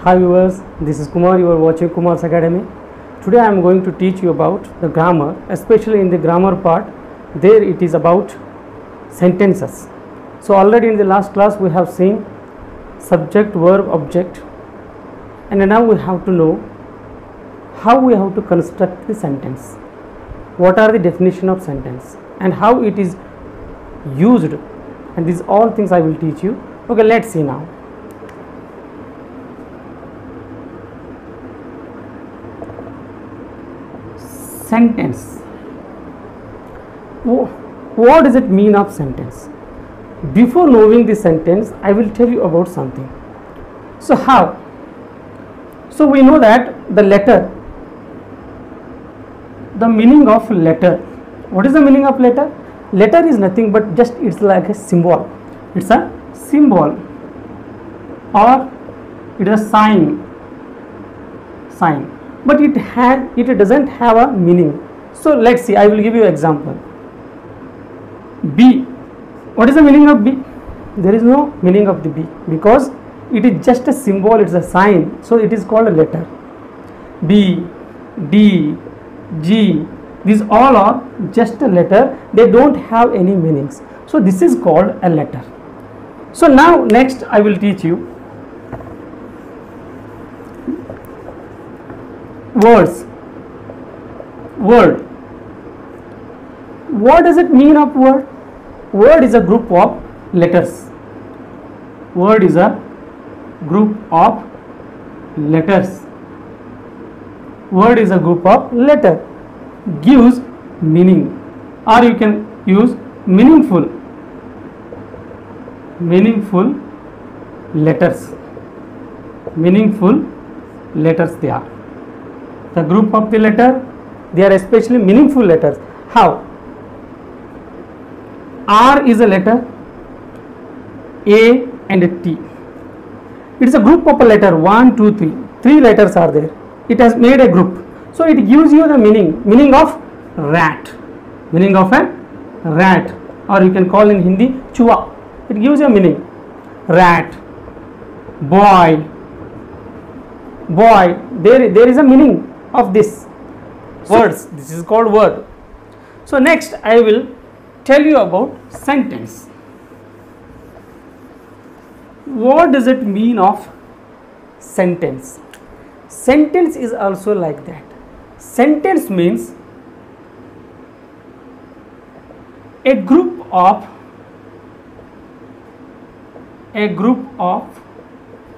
Hi viewers, this is Kumar. You are watching Kumar's Academy. Today I am going to teach you about the grammar, especially in the grammar part. There it is about sentences. So already in the last class we have seen subject, verb, object, and now we have to know how we have to construct the sentence. What are the definition of sentence and how it is used, and these all things I will teach you. Okay, let's see now. Sentence. What does it mean of sentence? Before knowing the sentence, I will tell you about something. So how? So we know that the letter, the meaning of letter. What is the meaning of letter? Letter is nothing but just it's like a symbol. It's a symbol or it is a sign. But it doesn't have a meaning. So let's see, I will give you an example. B. What is the meaning of B? There is no meaning of the B because it is just a symbol, it's a sign, so it is called a letter. B, D, G, these all are just a letter, they don't have any meanings. So this is called a letter. So now next I will teach you words. Word. What does it mean of word? Word is a group of letters. Word is a group of letters. Word is a group of letter. Gives meaning, or you can use meaningful. Meaningful letters. Meaningful letters they are. The group of the letter, they are especially meaningful letters. How? R is a letter, A and a T. It is a group of a letter, 1, 2, 3. 3 letters are there. It has made a group. So it gives you the meaning of rat. Meaning of a rat, or you can call in Hindi chua. It gives you a meaning. Rat. Boy. Boy. There is a meaning of this words. This is called word. So next I will tell you about sentence. What does it mean of sentence? Sentence is also like that. Sentence means a group of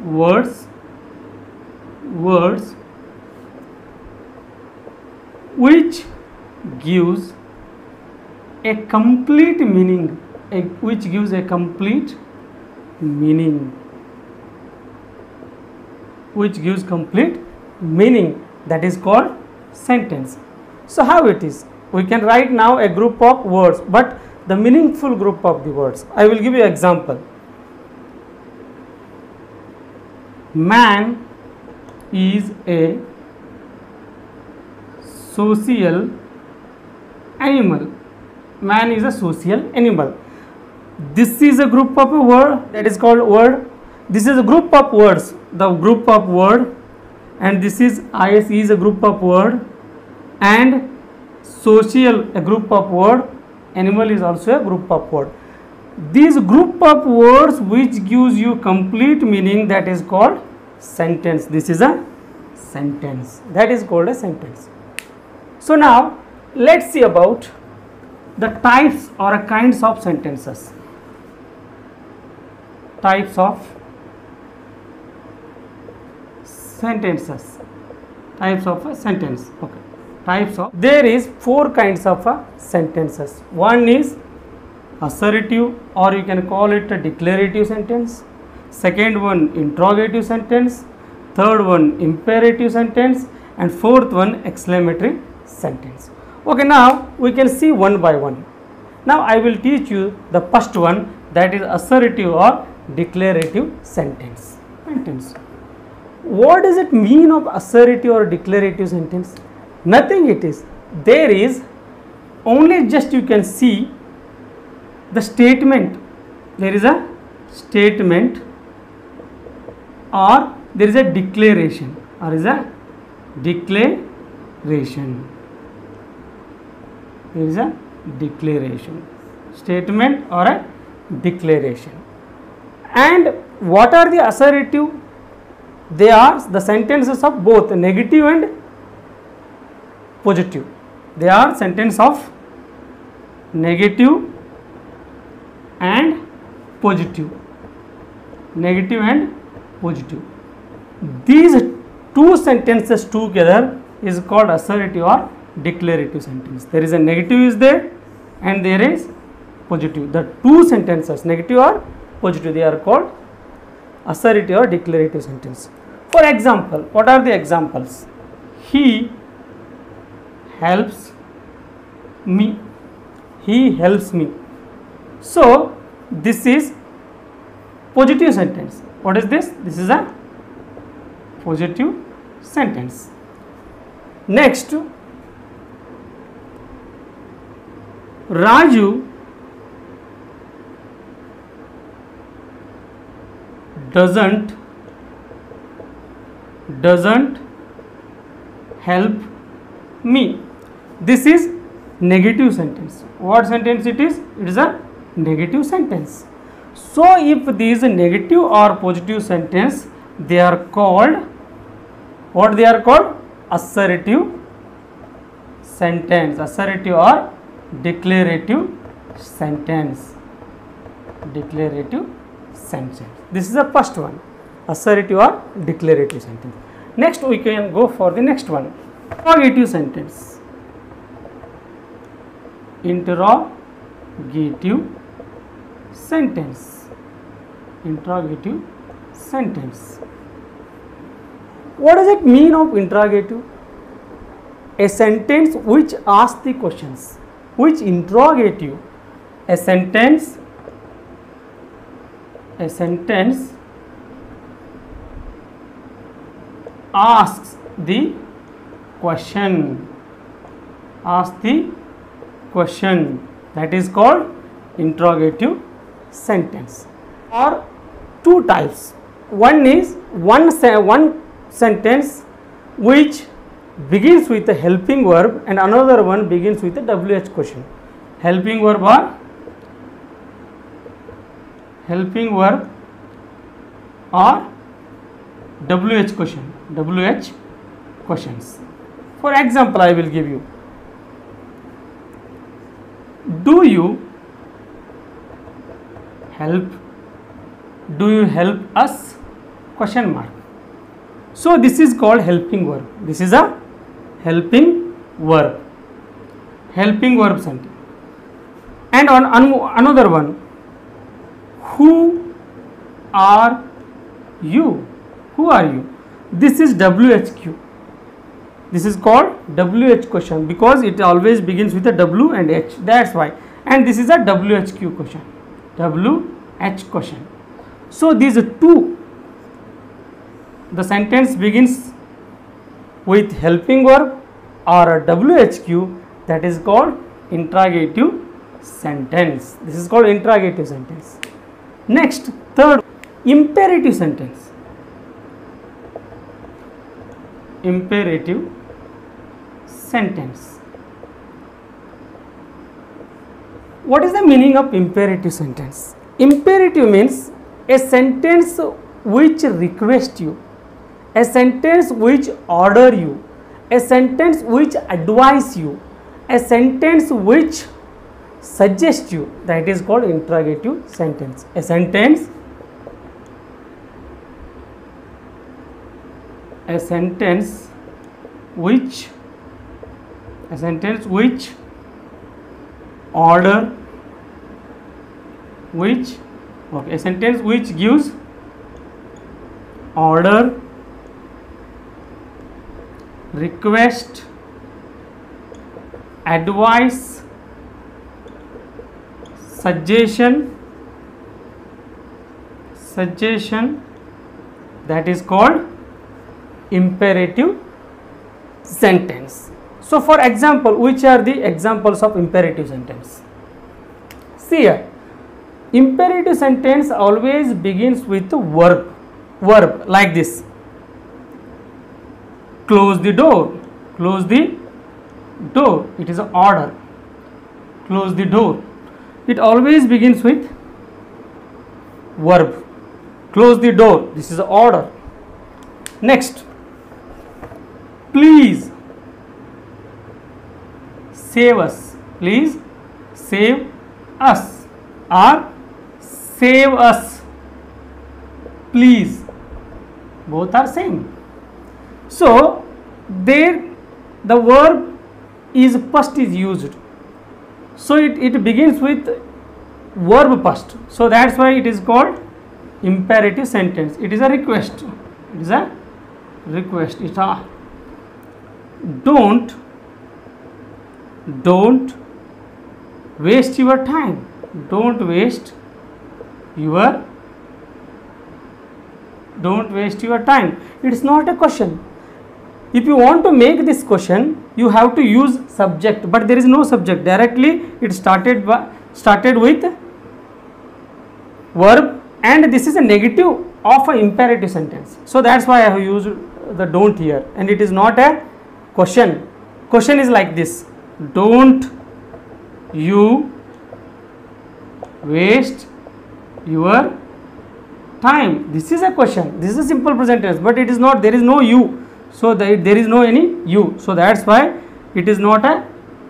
words which gives a complete meaning, which gives a complete meaning, which gives complete meaning, that is called sentence. So how it is? We can write now a group of words, but the meaningful group of the words. I will give you an example. Man is a social animal. Man is a social animal. This is a group of a word, that is called word. This is a group of words, the group of word, and this is IS is a group of word, and social a group of word, animal is also a group of word. These group of words which gives you complete meaning, that is called sentence. This is a sentence, that is called a sentence. So now let's see about the types or kinds of sentences. Types of sentences. Types of a sentence. Okay. Types of. There is 4 kinds of sentences. One is assertive, or you can call it a declarative sentence. Second one interrogative sentence. Third one imperative sentence, and fourth one exclamatory sentence. Okay, now we can see one by one. Now I will teach you the first one, that is assertive or declarative sentence. What does it mean of assertive or declarative sentence? Nothing it is. There is only just you can see the statement. There is a statement or there is a declaration or is a declaration. There is a declaration, statement or a declaration. And what are the assertive? They are the sentences of both negative and positive. They are sentence of negative and positive. Negative and positive. These two sentences together is called assertive or declarative sentence. There is a negative is there and there is positive. The two sentences, negative or positive, they are called assertive or declarative sentence. For example, what are the examples? He helps me. He helps me. So this is positive sentence. What is this? This is a positive sentence. Next, Raju doesn't help me. This is negative sentence. What sentence it is? It is a negative sentence. So if these negative or positive sentence, they are called, what they are called? Assertive sentence. Assertive or declarative sentence. Declarative sentence. This is the first one, assertive or declarative sentence. Next we can go for the next one, interrogative sentence. Interrogative sentence. Interrogative sentence. What does it mean of interrogative? A sentence which asks the questions. Which interrogative? A sentence asks the question. Asks the question. That is called interrogative sentence. Or two types. One is one sentence which begins with a helping verb and another one begins with a WH question. Helping verb or WH question. WH questions. For example, I will give you. Do you help us? Question mark. So this is called helping verb. This is a helping verb. Helping verb sentence. And on another one, who are you? Who are you? This is WHQ. This is called WH question because it always begins with a W and H. That's why. And this is a WHQ question. WH question. So these two, the sentence begins with helping verb or a WHQ, that is called interrogative sentence. This is called interrogative sentence. Next, third, imperative sentence. Imperative sentence. What is the meaning of imperative sentence? Imperative means a sentence which requests you, a sentence which order you, a sentence which advise you, a sentence which suggests you. That is called interrogative sentence. A sentence which order, a sentence which gives order, request, advice, suggestion, that is called imperative sentence. So for example, which are the examples of imperative sentence? See here, imperative sentence always begins with the verb like this. Close the door. Close the door. It is an order. Close the door. It always begins with verb. Close the door. This is an order. Next. Please save us. Please save us or save us. Please. Both are same. So there the verb is first is used. So it begins with verb first. So that's why it is called imperative sentence. It is a request. It is a request. It's a don't waste your time. Don't waste your time. It's not a question. If you want to make this question, you have to use subject, but there is no subject. Directly it started with verb, and this is a negative of an imperative sentence. So that's why I have used the don't here, and it is not a question. Question is like this: don't you waste your time. This is a question. This is a simple present tense, but it is not. There is no you. So there is no any you. So that's why it is not a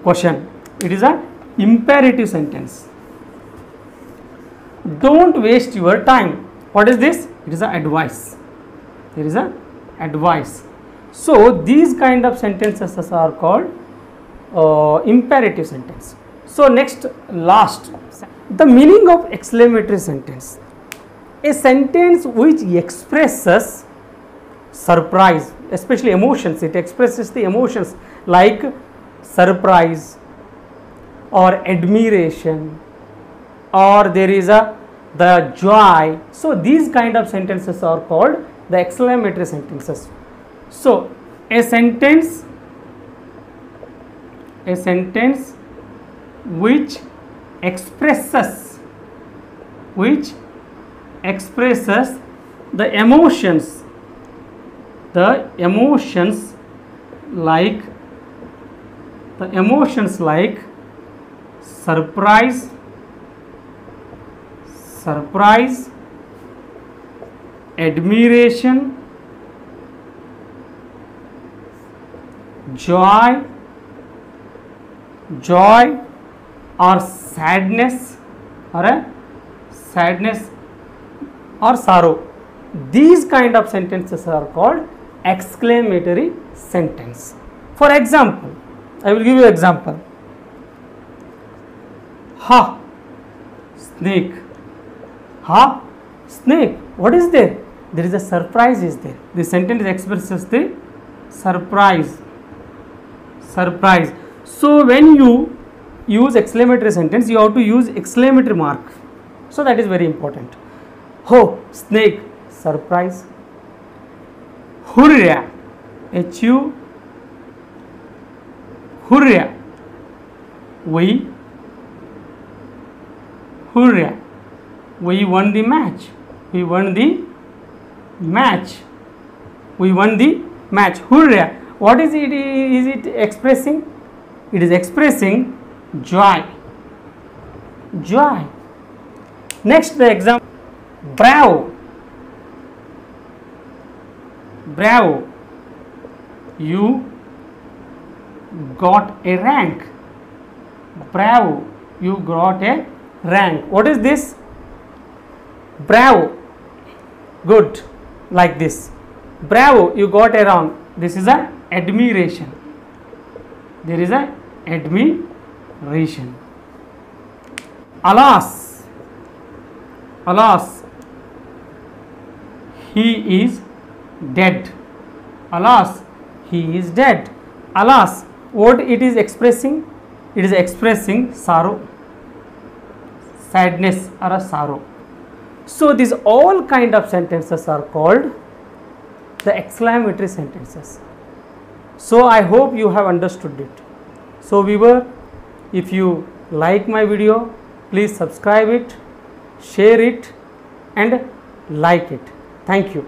question. It is a imperative sentence. Don't waste your time. What is this? It is a advice. There is a advice. So these kind of sentences are called imperative sentence. So next, last, the meaning of exclamatory sentence. A sentence which expresses surprise, especially emotions. It expresses the emotions like surprise or admiration, or there is the joy. So these kind of sentences are called the exclamatory sentences. So a sentence which expresses the emotions like surprise, admiration, joy or sadness or sorrow. These kind of sentences are called exclamatory sentence. For example, I will give you example. Ha, snake. Ha, snake. What is there? There is a surprise is there. The sentence expresses the surprise. So when you use exclamatory sentence, you have to use exclamatory mark. So that is very important. Ho, snake, surprise. Hurrah, H-U, hurrah, we won the match. We won the match. Hurrah. What is it? Is it expressing? It is expressing joy. Next, the example. Bravo. You got a rank. Bravo. You got a rank. What is this? Bravo. Good. Like this. Bravo. You got a rank. This is a admiration. There is a admiration. Alas, he is dead. Alas, he is dead. Alas, what it is expressing? It is expressing sorrow, sadness or a sorrow. So these all kind of sentences are called the exclamatory sentences. So I hope you have understood it. So viewer, if you like my video, please subscribe it, share it and like it. Thank you.